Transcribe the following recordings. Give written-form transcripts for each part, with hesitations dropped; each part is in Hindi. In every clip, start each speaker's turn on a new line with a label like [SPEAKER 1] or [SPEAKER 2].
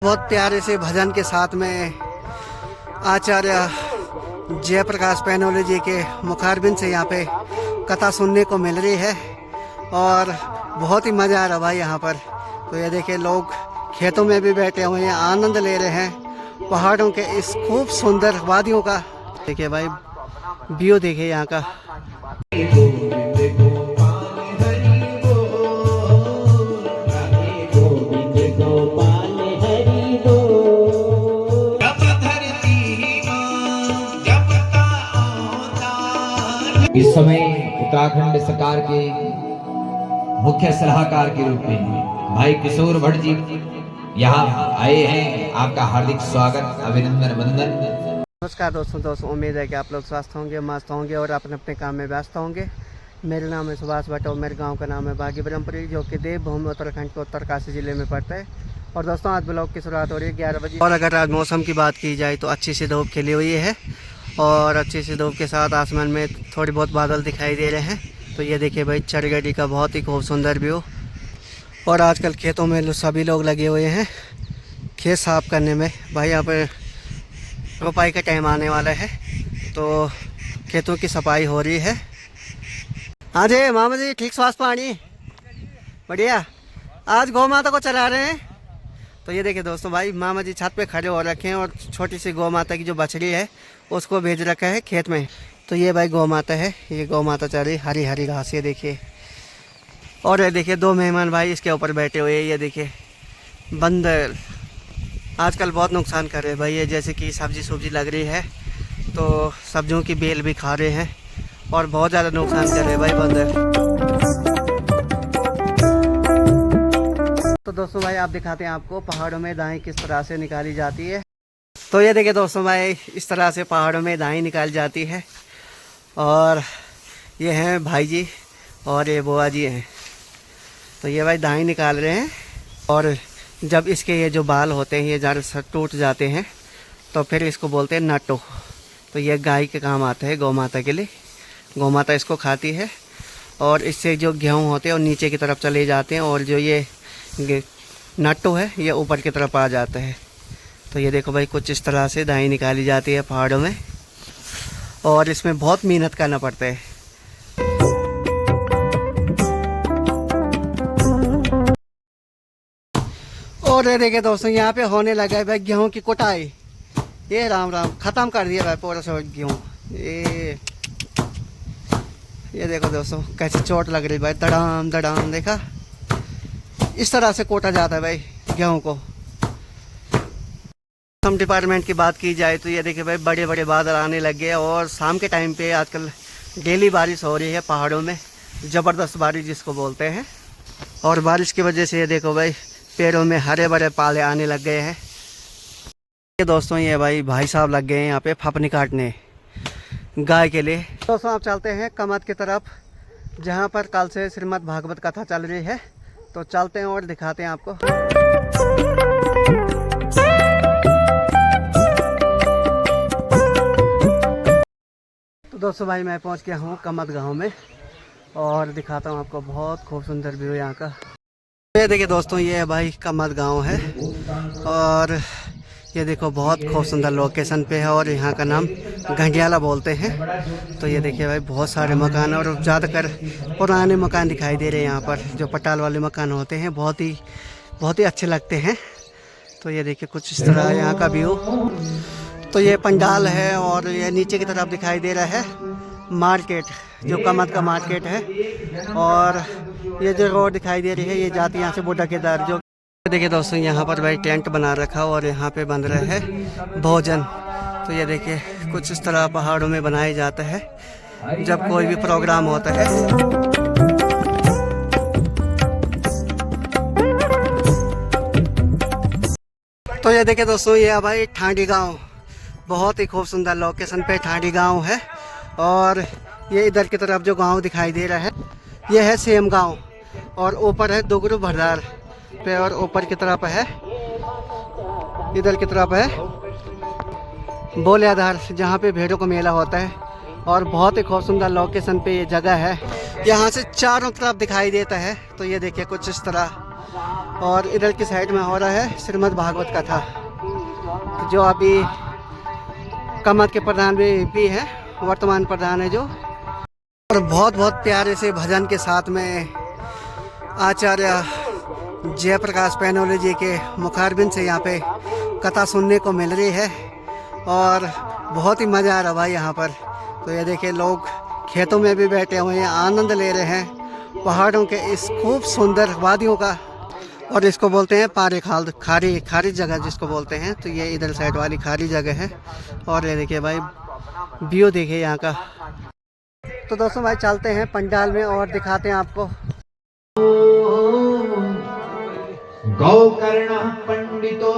[SPEAKER 1] बहुत प्यारे से भजन के साथ में आचार्य जयप्रकाश पैनोली जी के मुखारबिंद से यहाँ पे कथा सुनने को मिल रही है और बहुत ही मज़ा आ रहा भाई यहाँ पर। तो ये देखिए लोग खेतों में भी बैठे हुए हैं, आनंद ले रहे हैं पहाड़ों के इस खूब सुंदर वादियों का। देखिए भाई व्यू देखिए यहाँ का।
[SPEAKER 2] इस समय उत्तराखंड सरकार के मुख्य सलाहकार के रूप में भाई किशोर भट्ट जी यहाँ आए हैं। आपका हार्दिक स्वागत, अभिनंदन, वंदन।
[SPEAKER 1] नमस्कार दोस्तों, उम्मीद है कि आप लोग स्वस्थ होंगे, मस्त होंगे और अपने अपने काम में व्यस्त होंगे। मेरा नाम है सुभाष भट्ट और मेरे गांव का नाम है बागी ब्रह्मपुरी, जो कि देवभूमि उत्तराखंड के उत्तरकाशी ज़िले में पड़ता है। और दोस्तों आज ब्लॉग की शुरुआत हो रही है 11 बजे। और अगर आज मौसम की बात की जाए तो अच्छी सी धूप खिली हुई है और अच्छी सी धूप के साथ आसमान में थोड़ी बहुत बादल दिखाई दे रहे हैं। तो ये देखिए भाई चरगढ़ी का बहुत ही खूब सुंदर व्यू। और आजकल खेतों में सभी लोग लगे हुए हैं खेत साफ करने में। भाई यहाँ पर रोपाई का टाइम आने वाला है तो खेतों की सफाई हो रही है। हाँ जी मामा जी, ठीक स्वास्थ्य पानी बढ़िया। आज गौ माता को चला रहे हैं। तो ये देखिए दोस्तों भाई मामा जी छत पे खड़े हो रखे हैं और छोटी सी गौ माता की जो बछड़ी है उसको भेज रखा है खेत में। तो ये भाई गौ माता है, ये गौ माता चल रही हरी हरी घास, ये देखिए। और ये देखिए दो मेहमान भाई इसके ऊपर बैठे हुए हैं। ये देखिए बंदर आजकल बहुत नुकसान कर रहे हैं भाई। ये जैसे कि सब्जी लग रही है तो सब्जियों की बेल भी खा रहे हैं और बहुत ज़्यादा नुकसान कर रहे हैं भाई बंदर। तो दोस्तों भाई आप दिखाते हैं आपको पहाड़ों में दाएं किस तरह से निकाली जाती है। तो ये देखिए दोस्तों भाई इस तरह से पहाड़ों में दाएं निकाली जाती है। और ये हैं भाई जी और ये बुआ जी हैं। तो ये भाई दाएं निकाल रहे हैं और जब इसके ये जो बाल होते हैं ये ज़्यादा टूट जाते हैं तो फिर इसको बोलते हैं नट्टो। तो ये गाय के काम आता है, गौ माता के लिए। गौ माता इसको खाती है और इससे जो गेहूँ होते हैं और नीचे की तरफ चले जाते हैं और जो ये नट्टो है ये ऊपर की तरफ आ जाता है। तो ये देखो भाई कुछ इस तरह से दाई निकाली जाती है पहाड़ों में और इसमें बहुत मेहनत करना पड़ता है। और ये देखिए दोस्तों यहाँ पे होने लगा है भाई गेहूँ की कुटाई। ये राम राम ख़त्म कर दिया भाई पूरा सब गेहूँ। ये देखो दोस्तों कैसे चोट लग रही भाई, दड़ाम दड़ाम। देखा इस तरह से कोटा जाता है भाई गेहूँ को। मौसम डिपार्टमेंट की बात की जाए तो ये देखिए भाई बड़े बड़े बादल आने लग गए और शाम के टाइम पे आजकल डेली बारिश हो रही है पहाड़ों में, ज़बरदस्त बारिश जिसको बोलते हैं। और बारिश की वजह से ये देखो भाई पेड़ों में हरे भरे पाले आने लग गए हैं। ये दोस्तों ये भाई साहब लग गए हैं यहाँ पे फपनी काटने गाय के लिए। दोस्तों आप चलते हैं कमत की तरफ जहाँ पर कल से श्रीमद् भागवत कथा चल रही है। तो चलते हैं और दिखाते हैं आपको। तो दोस्तों भाई मैं पहुंच गया हूं कमत गांव में और दिखाता हूं आपको बहुत खूब सुंदर व्यू यहाँ का। ये देखिए दोस्तों ये भाई कमत गांव है और ये देखो बहुत खूब सुंदर लोकेशन पे है और यहाँ का नाम घंडियाला बोलते हैं। तो ये देखिए भाई बहुत सारे मकान और ज़्यादातर पुराने मकान दिखाई दे रहे हैं यहाँ पर। जो पटाल वाले मकान होते हैं बहुत ही अच्छे लगते हैं। तो ये देखिए कुछ इस तरह यहाँ का व्यू। तो ये पंडाल है और ये नीचे की तरफ दिखाई दे रहा है मार्केट, जो कमत का मार्केट है। और ये जो रोड दिखाई दे रही है ये जाती है यहाँ से बुड्ढा केदार। जो देखिए दोस्तों यहाँ पर भाई टेंट बना रखा और यहाँ पे बन रहा है भोजन। तो ये देखिए कुछ इस तरह पहाड़ों में बनाया जाता है जब कोई भी प्रोग्राम होता है। तो ये देखिए दोस्तों ये भाई ठांडी गांव, बहुत ही खूब सुंदर लोकेशन पे ठांडी गांव है। और ये इधर की तरफ जो गांव दिखाई दे रहा है ये है सेम गांव और ऊपर है दुगरू भरदार पे और ऊपर की तरफ है, इधर की तरफ है बोलियाधार जहाँ पे भेड़ों को मेला होता है। और बहुत ही खूब सुंदर लोकेशन पे ये जगह है, यहाँ से चारों तरफ दिखाई देता है। तो ये देखिए कुछ इस तरह और इधर की साइड में हो रहा है श्रीमद् भागवत कथा, जो अभी कमत के प्रधान भी है, वर्तमान प्रधान है जो। और बहुत बहुत प्यारे से भजन के साथ में आचार्य जयप्रकाश पैनोली जी के मुखारबिंद से यहाँ पे कथा सुनने को मिल रही है और बहुत ही मज़ा आ रहा भाई यहाँ पर। तो ये देखिए लोग खेतों में भी बैठे हुए हैं, आनंद ले रहे हैं पहाड़ों के इस खूब सुंदर वादियों का। और इसको बोलते हैं पारे खारी जगह जिसको बोलते हैं। तो ये इधर साइड वाली खारी जगह है। और ये देखिए भाई व्यू देखिए यहाँ का। तो दोस्तों भाई चलते हैं पंडाल में और दिखाते हैं आपको।
[SPEAKER 2] गौकर्ण पंडितो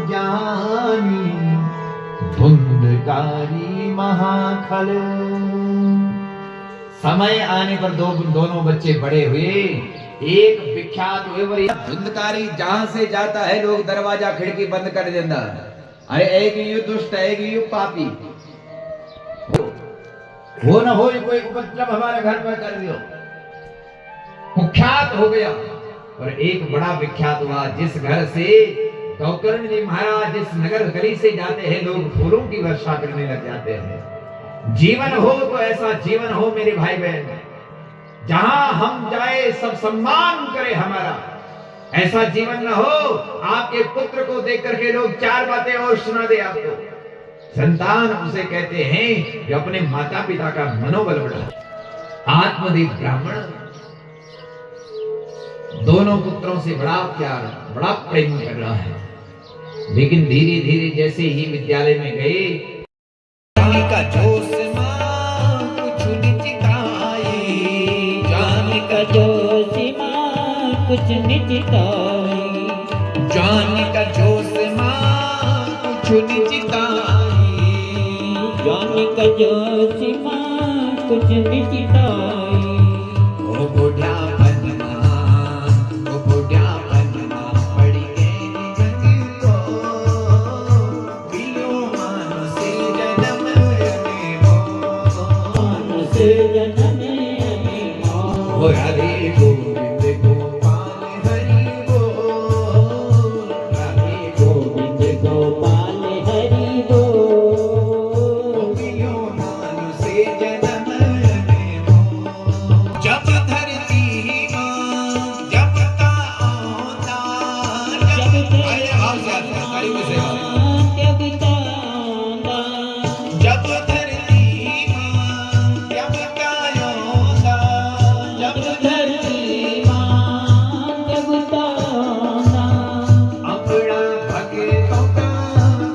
[SPEAKER 2] ज्ञानी धुंधकारी महाखल। समय आने पर दोनों बच्चे बड़े हुए, एक विख्यात हुए और एक धुंधकारी। जहां से जाता है लोग दरवाजा खिड़की बंद कर देता। अरे एक यू दुष्ट है, एक यू पापी, हो न हो कोई उपद्रव हमारे घर पर कर दियो। कुख्यात हो गया। और एक बड़ा विख्यात हुआ, जिस घर से गौकर्ण जी महाराज जिस नगर गली से जाते हैं लोग फूलों की वर्षा करने लग जाते हैं। जीवन हो तो ऐसा जीवन हो मेरे भाई बहन, जहां हम जाए सब सम्मान करे हमारा। ऐसा जीवन न हो आपके पुत्र को देख करके लोग चार बातें और सुना दे आपको। संतान उसे कहते हैं जो अपने माता पिता का मनोबल बढ़ा। आत्मदेव ब्राह्मण दोनों पुत्रों से बड़ा प्यार, बड़ा प्रेम कर रहा है। लेकिन धीरे धीरे जैसे ही विद्यालय में गए, का जोश मां कुछ निचिताई, जान का जोश मां कुछ निचिताई, जान का जोश मां कुछ निचिताई, जान का जोश मां कुछ निचिताई। ओ बुढ़ापन पड़ी गई को बिलो मानुषे जन्म में हो राधे गोविंद गोपाल हरि बोल, राधे गोविंद गोपाल हरि बोल, बिलो मानुषे जन्म में जब धरती मां जब ता औंधा, अरे आप से ताली में से जब धरती मां जब ता औंधा, जब धरती मां जब ता औंधा, अपना भक्तों का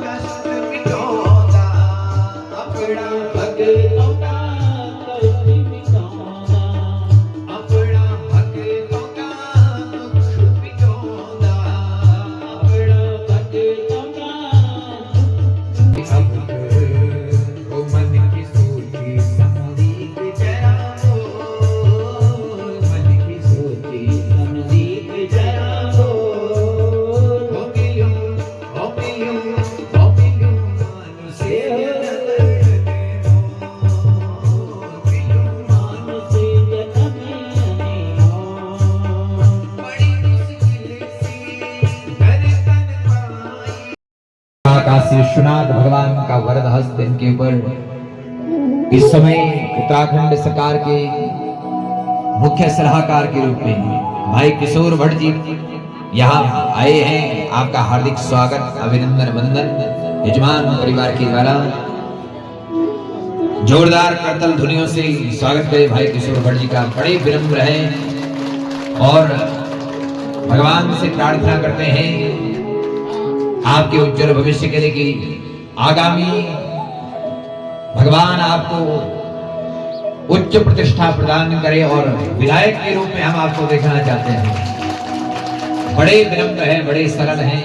[SPEAKER 2] कष्ट मिटाता, अपना भक्तों का कष्ट मिटाता, अपना भक्तों का दुख मिटाता, अपना भक्तों का ओ मन की सोची समदीप जरा हो, मन की सोची समदीप जरा हो, हो मिलूं मानुषे जन्म में हो, मिलूं मानुषे जन्म में हो, बड़ी मुश्किल से दर्शन पाई। काशी विश्वनाथ भगवान का वरद हस्त इनके ऊपर इस समय उत्तराखंड सरकार के मुख्य सलाहकार के रूप में भाई किशोर भट्ट जी यहाँ आए हैं। आपका हार्दिक स्वागत, अभिनंदन, वंदन यजमान परिवार के द्वारा जोरदार करतल ध्वनियों से स्वागत करें भाई किशोर भट्ट जी का। बड़े विनम्र हैं और भगवान से प्रार्थना करते हैं आपके उज्जवल भविष्य के लिए कि आगामी भगवान आपको उच्च प्रतिष्ठा प्रदान करे और विधायक के रूप में हम आपको देखना चाहते हैं। बड़े विनम्र हैं, बड़े सरल हैं।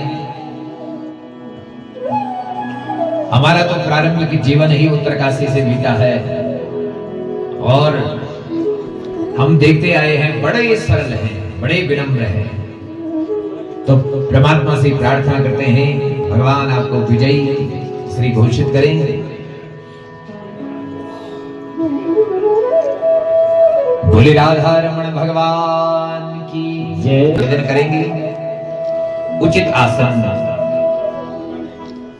[SPEAKER 2] हमारा तो प्रारंभिक जीवन ही उत्तरकाशी से बीता है और हम देखते आए हैं बड़े सरल हैं, बड़े विनम्र हैं। तो परमात्मा से प्रार्थना करते हैं भगवान आपको विजयी श्री घोषित करें। बोले राधा रमण भगवान की निवेदन करेंगे उचित आसन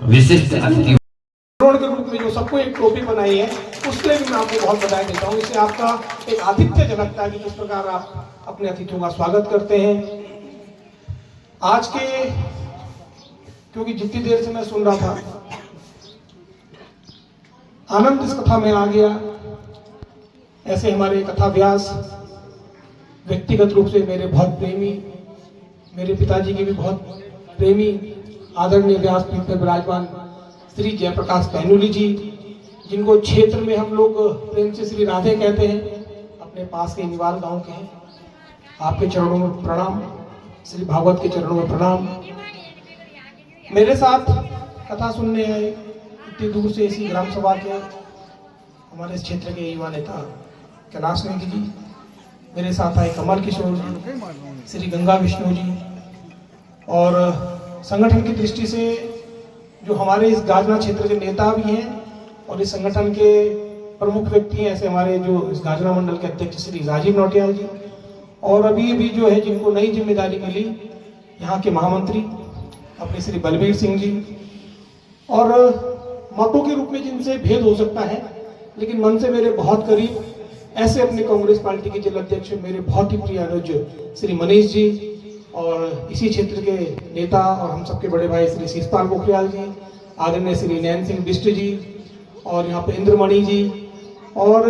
[SPEAKER 2] विशिष्ट अतिथि
[SPEAKER 3] के रूप में जो सबको एक टोपी बनाई है उसके लिए भी मैं आपको बहुत बधाई देता हूँ। इससे आपका एक आतिथ्य झलकता है कि किस प्रकार आप अपने अतिथियों का स्वागत करते हैं। आज के क्योंकि जितनी देर से मैं सुन रहा था आनंद इस कथा में आ गया। ऐसे हमारे कथा व्यास व्यक्तिगत रूप से मेरे बहुत प्रेमी, मेरे पिताजी के भी बहुत प्रेमी आदरणीय व्यासपीठ पर विराजमान श्री जयप्रकाश पैनुली जी, जिनको क्षेत्र में हम लोग प्रेम से श्री राधे कहते हैं, अपने पास के निवाल गांव के हैं। आपके चरणों में प्रणाम, श्री भागवत के चरणों में प्रणाम। मेरे साथ कथा सुनने आए इतनी दूर से इसी ग्राम सभा के हमारे इस क्षेत्र के युवा नेता कैलाश नेगी जी, मेरे साथ आए कमल किशोर जी, श्री गंगा विष्णु जी, और संगठन की दृष्टि से जो हमारे इस गाजना क्षेत्र के नेता भी हैं और इस संगठन के प्रमुख व्यक्ति हैं, ऐसे हमारे जो इस गाजना मंडल के अध्यक्ष श्री राजीव नौटियाल जी, और अभी भी जो है जिनको नई जिम्मेदारी मिली यहाँ के महामंत्री अपने श्री बलबीर सिंह जी, और मतों के रूप में जिनसे भेद हो सकता है लेकिन मन से मेरे बहुत करीब ऐसे अपने कांग्रेस पार्टी के जिला अध्यक्ष मेरे बहुत ही प्रिय अनुज श्री मनीष जी, और इसी क्षेत्र के नेता और हम सबके बड़े भाई श्री शीशपाल पोखरियाल जी, आदरणीय श्री नैन सिंह बिष्ट जी, और यहाँ पे इंद्रमणि जी, और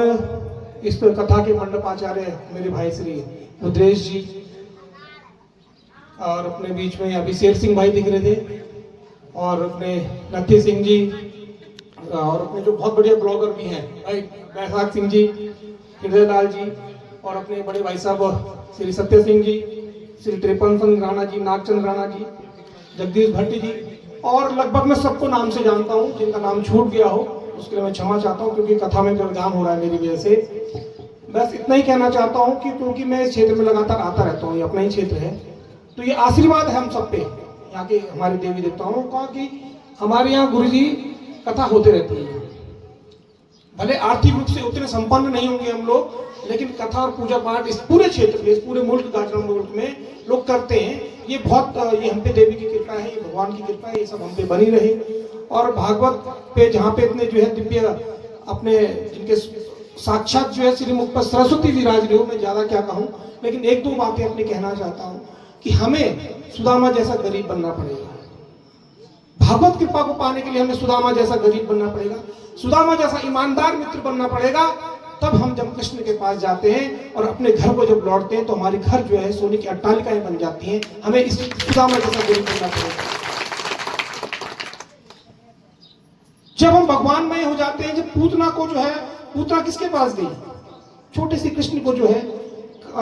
[SPEAKER 3] इस कथा के मंडपाचार्य मेरे भाई श्री रुद्रेश जी, और अपने बीच में अभी शेर सिंह भाई दिख रहे थे, और अपने नथी सिंह जी, और अपने जो बहुत बढ़िया ब्लॉगर भी हैं भाई बैसाख सिंह जी, हृदय लाल जी, और अपने बड़े भाई साहब श्री सत्य सिंह जी, श्री त्रिपन चंद राणा जी, नागचंद राणा जी, जगदीश भट्ट जी, और लगभग मैं सबको नाम से जानता हूँ। जिनका नाम छूट गया हो उसके लिए मैं क्षमा चाहता हूँ, क्योंकि कथा में व्यवधान हो रहा है मेरी वजह से। बस इतना ही कहना चाहता हूँ कि क्योंकि मैं इस क्षेत्र में लगातार आता रहता हूँ, ये अपना ही क्षेत्र है, तो ये आशीर्वाद है हम सब पे, यहाँ के हमारे देवी देवताओं का, कि हमारे यहाँ गुरु जी कथा होते रहती है। भले आर्थिक रूप से उतने संपन्न नहीं होंगे हम लोग, लेकिन कथा और पूजा पाठ इस पूरे क्षेत्र में, इस पूरे मुल्क गाजना मुल्क में लोग करते हैं। ये बहुत ये हम पे देवी की कृपा है, ये भगवान की कृपा है, ये सब हम पे बनी रहे। और भागवत पे जहाँ पे इतने जो है दिव्य अपने जिनके साक्षात जो है श्री मुख पर सरस्वती विराज रही हो, मैं ज्यादा क्या कहूँ, लेकिन एक दो बातें अपने कहना चाहता हूँ कि हमें सुदामा जैसा गरीब बनना पड़ेगा। भागवत कृपा को पाने के लिए हमें सुदामा जैसा गरीब बनना पड़ेगा, सुदामा जैसा ईमानदार मित्र बनना पड़ेगा। तब हम जब कृष्ण के पास जाते हैं और अपने घर को जब लौटते हैं तो हमारे घर जो है सोने की अट्टालिकाएं बन जाती हैं। हमें इस सुदामा जैसा गरीब बनना पड़ेगा। जब हम भगवानमय हो जाते हैं, जब पूतना को जो है, पूतना किसके पास गई, छोटे से कृष्ण को जो है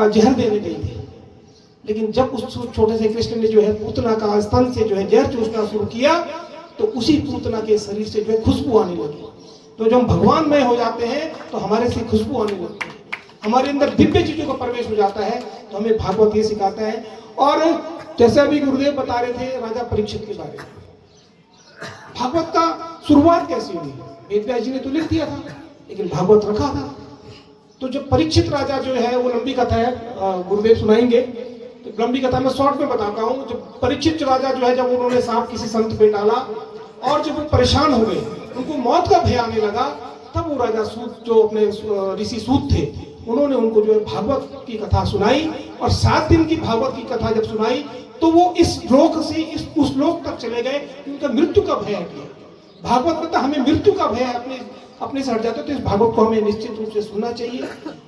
[SPEAKER 3] जहर देने गई थी, लेकिन जब उस छोटे से कृष्ण ने जो है पूतना का स्तन से जो है जहर चूसना शुरू किया तो उसी पूतना के शरीर से जो है खुशबू आने लगी। तो जब हम भगवानमय हो जाते हैं तो हमारे से खुशबू आने लगती है, हमारे अंदर दिव्य चीजों का प्रवेश हो जाता है। तो हमें भागवत ये सिखाता है। और जैसे अभी गुरुदेव बता रहे थे राजा परीक्षित के बारे में, भागवत का शुरुआत कैसी हुई, वेदव्यास जी ने तो लिख दिया था लेकिन भागवत रखा था। तो जब परीक्षित राजा जो है, वो लंबी कथा है, गुरुदेव सुनाएंगे, तो लंबी कथा मैं शॉर्ट में बताता हूँ। जब परीक्षित राजा जो है, जब उन्होंने सांप किसी संत पे डाला और जब वो परेशान हो गए, उनको मौत का भय आने लगा, तब वो राजा सूत जो अपने ऋषि सूत थे, उन्होंने उनको जो है भागवत की कथा सुनाई। और 7 दिन की भागवत की कथा जब सुनाई तो वो इस लोक से उस लोक तक चले गए, उनका मृत्यु का भय हट गया। भागवत में तो हमें मृत्यु का भय अपने से हट जाता है, तो इस भागवत को हमें निश्चित रूप से सुनना चाहिए।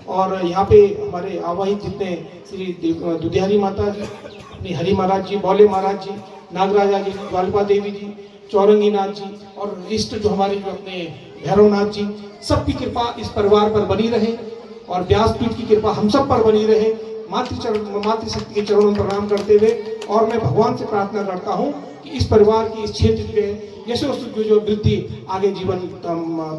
[SPEAKER 3] और यहाँ पे हमारे आवाहित जितने श्री दुधियारी माता जी, अपनी हरि महाराज जी, बौले महाराज जी, नागराजा जी, ग्वालपा देवी जी, चौरंगी नाथ जी, और इष्ट जो हमारे जो अपने भैरवनाथ जी, सबकी कृपा इस परिवार पर बनी रहे और व्यासपीठ की कृपा हम सब पर बनी रहे। मातृशक्ति के चरणों में प्रणाम करते हुए, और मैं भगवान से प्रार्थना करता हूँ कि इस परिवार की, इस क्षेत्र के जैसे जो वृद्धि आगे जीवन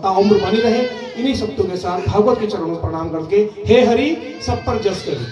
[SPEAKER 3] ताउम्र बनी रहे। इन्हीं शब्दों के साथ भागवत के चरणों में प्रणाम करके हे हरि सब पर जस करें।